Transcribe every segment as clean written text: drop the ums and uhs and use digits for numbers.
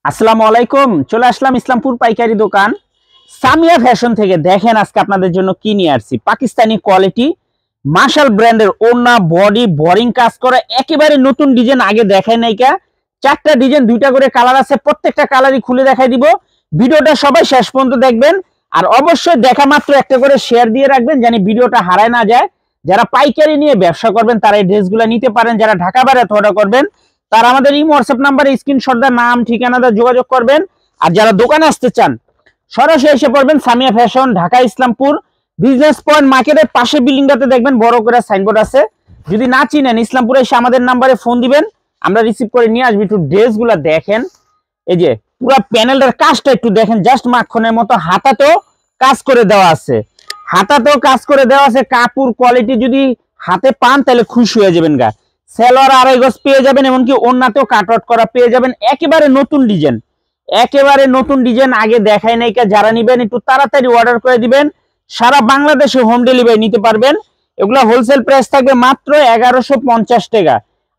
আসসালামু আলাইকুম। চলে আসলাম ইসলামপুর পাইকারি দোকান সামিয়া ফ্যাশন থেকে। দেখেন আজকে আপনাদের জন্য কি নিয়ে আসছি। পাকিস্তানি কোয়ালিটি মার্শাল ব্র্যান্ডের ওড়না বডি বোরিং কাজ করা একেবারে নতুন ডিজাইন, আগে দেখাই নাইকা। চারটা ডিজাইন, দুইটা করে কালার আছে, প্রত্যেকটা কালারই খুলে দেখাই দিব। ভিডিওটা সবাই শেষ পর্যন্ত দেখবেন আর অবশ্যই দেখা মাত্র একটা করে শেয়ার দিয়ে রাখবেন যেন ভিডিওটা হারায় না যায়। যারা পাইকারি নিয়ে ব্যবসা করবেন তারা এই ড্রেসগুলো নিতে পারেন। যারা ঢাকা বাইরে অর্ডার করবেন তারা আমাদের এই হোয়াটসঅ্যাপ নাম্বারে স্ক্রিনশট দা নাম ঠিকানা দা যোগাযোগ করবেন। আর যারা দোকানে আসতে চান সরাসরি এসে পড়বেন Samia fashion, Dhaka Islampur business point মার্কেটের পাশে বিল্ডিংটাতে দেখবেন বড় করে সাইনবোর্ড আছে। যদি না চিনেন ইসলামপুরে এসে আমাদের নাম্বারে ফোন দিবেন, আমরা রিসিভ করে নিয়ে আসবি। একটু ড্রেসগুলো দেখেন, এই যে পুরো প্যানেলটার কাজটা একটু দেখেন, জাস্ট মাখনের মতো। হাতাতেও কাজ করে দেওয়া আছে, হাতাতেও কাজ করে দেওয়া আছে। কাপড় কোয়ালিটি যদি হাতে পান তাহলে খুশি হয়ে যাবেন গা। সেলোয়ার আড়াই গজ পেয়ে যাবেন, এমনকি ওড়নাতেও কাট আউট করা পেয়ে যাবেন। একেবারে নতুন ডিজাইন, একেবারে নতুন ডিজাইন, আগে দেখাই নাই। যারা নিবেন একটু তাড়াতাড়ি অর্ডার করে দিবেন। সারা বাংলাদেশে হোম ডেলিভারি নিতে পারবেন। এগুলা হোলসেল প্রাইস থাকবে মাত্র 1150 টাকা।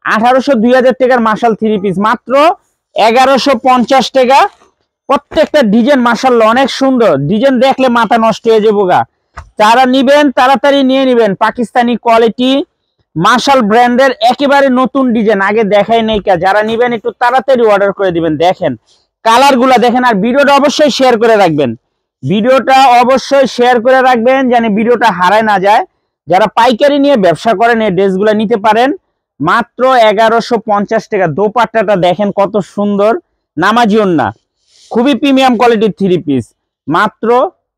1800 2000 টাকার মার্শাল থ্রি পিস মাত্র 1150 টাকা। প্রত্যেকটা ডিজাইন মাশাআল্লাহ অনেক সুন্দর, ডিজাইন দেখলে মাথা নষ্ট হয়ে যাবো গা। যারা নিবেন তাড়াতাড়ি নিয়ে নিবেন। পাকিস্তানি কোয়ালিটি মার্শাল ব্র্যান্ডের একেবারে নতুন ডিজাইন, আগে দেখাই নাই। যারা নিবেন একটু তাড়াতাড়ি অর্ডার করে দিবেন। দেখেন কালার গুলা দেখেন। আর ভিডিওটা অবশ্যই শেয়ার করে রাখবেন, ভিডিওটা অবশ্যই শেয়ার করে রাখবেন যেন ভিডিওটা হারায় না যায়। যারা পাইকারি নিয়ে ব্যবসা করেন এই ড্রেসগুলো নিতে পারেন মাত্র 1150 টাকা। দোপাট্টাটা দেখেন কত সুন্দর, নামাজি ওড়না, খুবই প্রিমিয়াম কোয়ালিটির থ্রি পিস মাত্র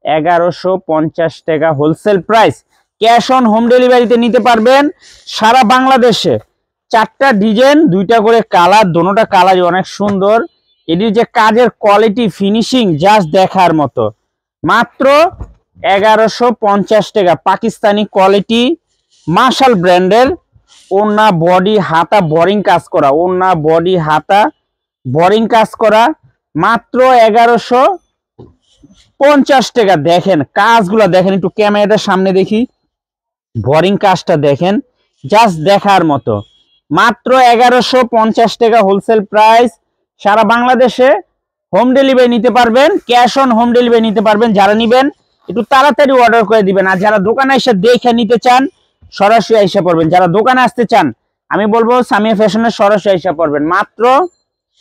1150 টাকা wholesale price. Cash on home ডেলিভারিতে নিতে পারবেন সারা বাংলাদেশে। চারটা ডিজাইন, দুইটা করে কালার, দোনোটা কালারই অনেক সুন্দর। এটির যে কাজের কোয়ালিটি ফিনিশিং জাস্ট দেখার মতো। মাত্র 1150 টাকা। পাকিস্তানি কোয়ালিটি মার্শাল ব্র্যান্ডের ওড়না বডি হাতা বোরিং কাজ করা, ওড়না বডি হাতা বোরিং কাজ করা মাত্র 1150 টাকা। দেখেন কাজগুলা দেখেন, একটু ক্যামেরাটার সামনে দেখি, বোরিং কাজটা দেখেন জাস্ট দেখার মতো। মাত্র 1150 টাকা হোলসেল প্রাইস। সারা বাংলাদেশে হোম ডেলিভারি নিতে পারবেন, ক্যাশ অন হোম ডেলিভারি নিতে পারবেন। যারা নিবেন একটু তাড়াতাড়ি অর্ডার করে দিবেন। আর যারা দোকানে এসে দেখে নিতে চান সরাসরি এসে পড়বেন। যারা দোকানে আসতে চান আমি বলবো সামিয়া ফ্যাশনের সরাসরি এসে পড়বেন। মাত্র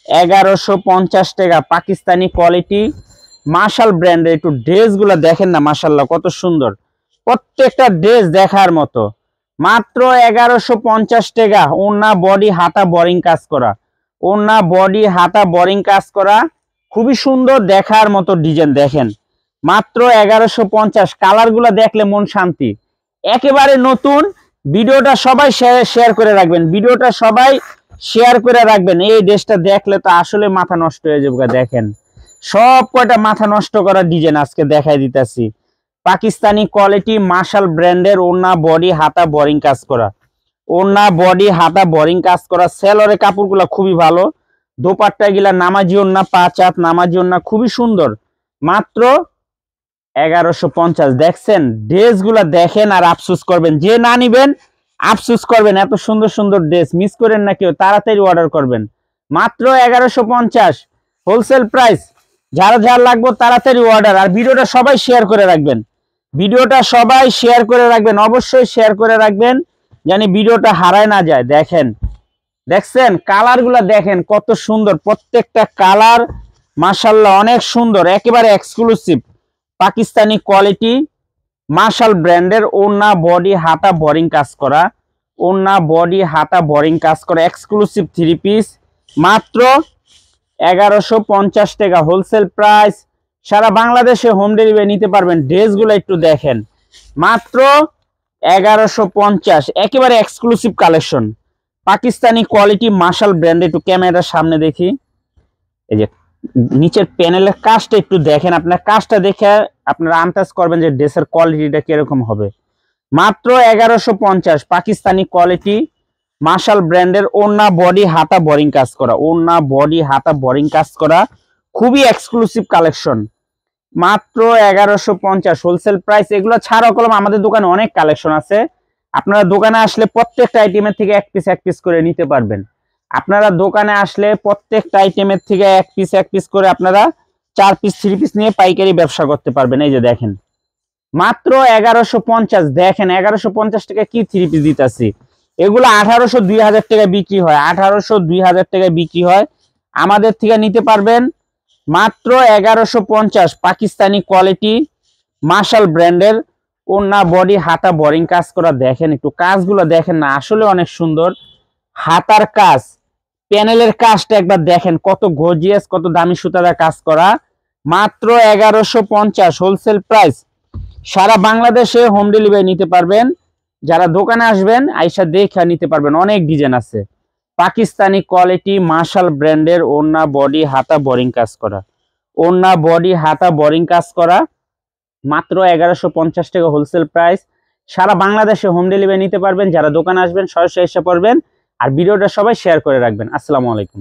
1150 টাকা। পাকিস্তানি কোয়ালিটি মার্শাল ব্র্যান্ডের একটু ড্রেসগুলো দেখেন না, মাশাআল্লাহ কত সুন্দর, প্রত্যেকটা ড্রেস দেখার মতো। মাত্র 1150 টাকা। ওড়না বডি হাতা বোরিং কাজ করা, ওড়না বডি হাতা বোরিং কাজ করা, খুবই সুন্দর দেখার মতো ডিজাইন। দেখেন মাত্র 1150। কালার গুলা দেখলে মন শান্তি, একেবারে নতুন। ভিডিওটা সবাই শেয়ার করে রাখবেন, ভিডিওটা সবাই শেয়ার করে রাখবেন। এই ড্রেসটা দেখলে তো আসলে মাথা নষ্ট হয়ে যাবে। দেখেন সব কয়টা মাথা নষ্ট করা ডিজাইন আজকে দেখাই দিতেছি। পাকিস্তানি কোয়ালিটি মার্শাল ব্র্যান্ডের ওড়না বডি হাতা বোরিং কাজ করা, ওড়না বডি হাতা বোরিং কাজ করা। সেলরের কাপড়গুলো খুবই ভালো, দোপাট্টা গিলা নামাজি ওড়না, 5 হাত নামাজি ওড়না, খুবই সুন্দর। মাত্র 1150। দেখছেন ড্রেসগুলা দেখেন আর আফসোস করবেন, যে না নিবেন আফসোস করবেন। এত সুন্দর সুন্দর ড্রেস মিস করেন না কেউ, তাড়াতাড়ি অর্ডার করবেন। মাত্র 1150 হোলসেল প্রাইস। যারা যারা লাগবে তাড়াতাড়ি অর্ডার। আর ভিডিওটা সবাই শেয়ার করে রাখবেন, ভিডিওটা সবাই শেয়ার করে রাখবেন, অবশ্যই শেয়ার করে রাখবেন জানি ভিডিওটা হারায় না যায়। দেখেন দেখছেন কালার গুলা দেখেন কত সুন্দর, প্রত্যেকটা কালার মাশাআল্লাহ অনেক সুন্দর, একেবারে এক্সক্লুসিভ। পাকিস্তানি কোয়ালিটি মার্শাল ব্র্যান্ডের ওড়না বডি হাতা বোরিং কাজ করা, ওড়না বডি হাতা বোরিং কাজ করা এক্সক্লুসিভ থ্রি পিস মাত্র 1150 টাকা হোলসেল প্রাইস। সারা বাংলাদেশে হোম ডেলিভারি নিতে পারবেন। ড্রেসগুলো একটু দেখেন মাত্র 1150, একেবারে exclusive collection. Pakistani quality marshal brand. একটু ক্যামেরার সামনে দেখি, এই যে নিচের প্যানেলের কাজটা একটু দেখেন। আপনার কাজটা দেখে আপনারা আন্দাজ করবেন যে ড্রেসের কোয়ালিটিটা কিরকম হবে। মাত্র 1150 পাকিস্তানি কোয়ালিটি মার্শাল ব্র্যান্ডের ওড়না বডি হাতা বোরিং কাজ করা, ওড়না বডি হাতা বোরিং কাজ করা, খুবই এক্সক্লুসিভ কালেকশন। মাত্র 1150 হোলসেল প্রাইস। এগুলো ছাড়া কলম আমাদের দোকানে অনেক কালেকশন আছে, আপনারা দোকানে আসলে প্রত্যেকটা আইটেমের থেকে এক পিস করে নিতে পারবেন। আপনারা দোকানে আসলে প্রত্যেকটা আইটেমের থেকে এক পিস করে আপনারা 4 পিস 3 পিস নিয়ে পাইকারি ব্যবসা করতে পারবেন। এই যে দেখেন মাত্র 1150, দেখেন 1150 টাকা কি 3 পিস দিতেছি। এগুলো 1800 2000 টাকায় বিক্রি হয়, 1800 2000 টাকায় বিক্রি হয়। আমাদের থেকে নিতে পারবেন মাত্র 1150। পাকিস্তানি কোয়ালিটি মার্শাল ব্র্যান্ডের ওন্না বডি হাতা বোরিং কাজ করা। দেখেন একটু কাজগুলো দেখেন না, আসলে অনেক সুন্দর হাতার কাজ, প্যানেলের কাজটা একবার দেখেন কত গর্জিয়াস, কত দামি সুতার কাজ করা। মাত্র 1150 হোলসেল প্রাইস। সারা বাংলাদেশে হোম ডেলিভারি নিতে পারবেন। যারা দোকানে আসবেন আইসা দেখে নিতে পারবেন, অনেক ডিজাইন আছে। পাকিস্তানি কোয়ালিটি মার্শাল ব্র্যান্ডের ওন্না বডি হাতা বোরিং কাজ করা, ওন্না বডি হাতা বোরিং কাজ করা। মাত্র 1150 টাকা হোলসেল প্রাইস। সারা বাংলাদেশে হোম ডেলিভারি নিতে পারবেন। যারা দোকানে আসবেন সরাসরি এসে পড়বেন। আর ভিডিওটা সবাই শেয়ার করে রাখবেন। আসসালামু আলাইকুম।